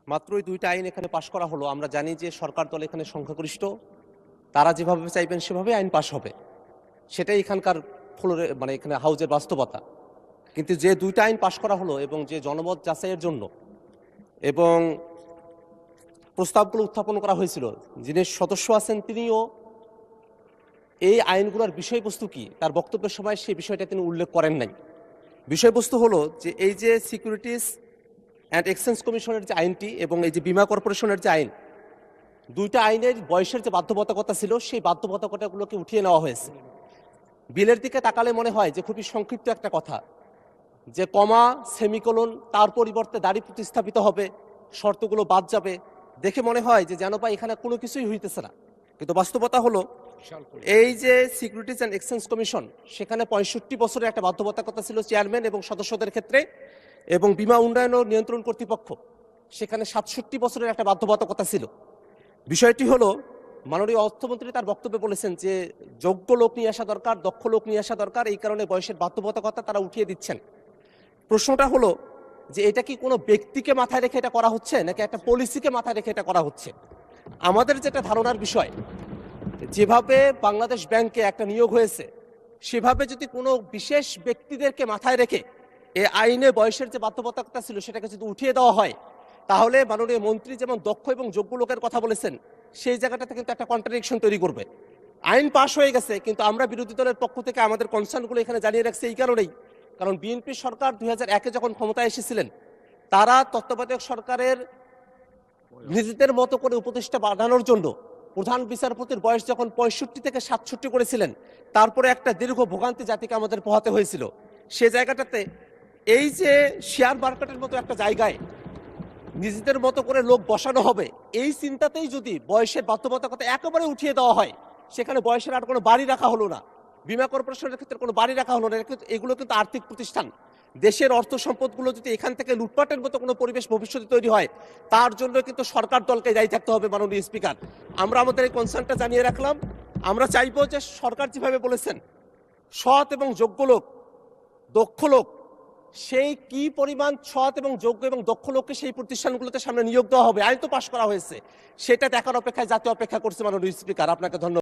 মাত্রই দুইটা আইন এখানে পাশ করা হলো। আমরা জানি যে সরকার দল এখানে সংখ্যাগরিষ্ঠ, তারা যেভাবে চাইবেন সেভাবে আইন পাশ হবে, সেটাই এখানকার ফ্লোরে মানে এখানে হাউজের বাস্তবতা। কিন্তু যে দুইটা আইন পাশ করা হলো এবং যে জনমত যাচাইয়ের জন্য এবং প্রস্তাবগুলো উত্থাপন করা হয়েছিল, যিনি সদস্য আছেন তিনিও এই আইনগুলোর বিষয়বস্তু কি তার বক্তব্যের সময় সেই বিষয়টা তিনি উল্লেখ করেন নাই। বিষয়বস্তু হলো যে এই যে সিকিউরিটিজ অ্যান্ড এক্সচেঞ্জ কমিশনের যে আইনটি এবং এই যে বীমা কর্পোরেশনের যে আইন, দুইটা আইনের বয়সের যে বাধ্যবাধকতা ছিল সেই বাধ্যবাধকতাগুলোকে উঠিয়ে নেওয়া হয়েছে। বিলের দিকে তাকালে মনে হয় যে খুবই সংক্ষিপ্ত একটা কথা, যে কমা সেমিকোলন তার পরিবর্তে দাড়ি প্রতিস্থাপিত হবে, শর্তগুলো বাদ যাবে। দেখে মনে হয় যে যেন বা এখানে কোনো কিছুই হইতেছে না। কিন্তু বাস্তবতা হলো এই যে সিকিউরিটিজ অ্যান্ড এক্সচেঞ্জ কমিশন, সেখানে 65 বছরের একটা বাধ্যবাধকতা ছিল চেয়ারম্যান এবং সদস্যদের ক্ষেত্রে, এবং বীমা উন্নয়ন ও নিয়ন্ত্রণ কর্তৃপক্ষ সেখানে 67 বছরের একটা বাধ্যবাধকতা ছিল। বিষয়টি হলো মাননীয় অর্থমন্ত্রী তার বক্তব্যে বলেছেন যে যোগ্য লোক নিয়ে আসা দরকার, দক্ষ লোক নিয়ে আসা দরকার, এই কারণে বয়সের বাধ্যবাধকতা তারা উঠিয়ে দিচ্ছেন। প্রশ্নটা হলো যে এটা কি কোনো ব্যক্তিকে মাথায় রেখে এটা করা হচ্ছে নাকি একটা পলিসিকে মাথায় রেখে এটা করা হচ্ছে? আমাদের যেটা ধারণার বিষয়, যেভাবে বাংলাদেশ ব্যাংকে একটা নিয়োগ হয়েছে সেভাবে যদি কোনো বিশেষ ব্যক্তিদেরকে মাথায় রেখে এ আইনে বয়সের যে বাধ্যবাধকতা ছিল সেটাকে যদি উঠিয়ে দেওয়া হয়, তাহলে মাননীয় মন্ত্রী যেমন দক্ষ এবং যোগ্য লোকের কথা বলেছেন, সেই জায়গাটাতে কিন্তু একটা কন্ট্রাডিকশন তৈরি করবে। আইন পাশ হয়ে গেছে, কিন্তু আমরা বিরোধী দলের পক্ষ থেকে আমাদের কনসার্নগুলো এখানে জানিয়ে রাখছি এই কারণেই, কারণ বিএনপি সরকার 2001-এ যখন ক্ষমতায় এসেছিলেন, তারা তত্ত্বাবধায়ক সরকারের নিজেদের মতো করে উপদেষ্টা বাড়ানোর জন্য প্রধান বিচারপতির বয়স যখন 65 থেকে 67 করেছিলেন, তারপরে একটা দীর্ঘ ভোগান্তি জাতিকে আমাদের পোহাতে হয়েছিল। সে জায়গাটাতে এই যে শেয়ার মার্কেটের মতো একটা জায়গায় নিজেদের মতো করে লোক বসানো হবে, এই চিন্তাতেই যদি বয়সের বাধ্যবাধকতা একেবারে উঠিয়ে দেওয়া হয়, সেখানে বয়সের আর কোনো বাড়ি রাখা হলো না, বীমা কর্পোরেশনের ক্ষেত্রে কোনো বাড়ি রাখা হলো না। এগুলো কিন্তু আর্থিক প্রতিষ্ঠান, দেশের অর্থ সম্পদগুলো যদি এখান থেকে লুটপাটের মতো কোনো পরিবেশ ভবিষ্যতে তৈরি হয়, তার জন্য কিন্তু সরকার দলকে দায়ী থাকতে হবে। মাননীয় স্পিকার, আমরা আমাদের এই কনসার্নটা জানিয়ে রাখলাম। আমরা চাইবো যে সরকার যেভাবে বলেছেন সৎ এবং যোগ্য লোক, দক্ষ লোক, সেই কি পরিমাণ সৎ এবং যোগ্য এবং দক্ষ লোককে সেই প্রতিষ্ঠানগুলোতে সামনে নিয়োগ দেওয়া হবে, আইন তো পাশ করা হয়েছে, সেটা দেখার অপেক্ষায় জাতীয় অপেক্ষা করছে। মাননীয় স্পিকার, আপনাকে ধন্যবাদ।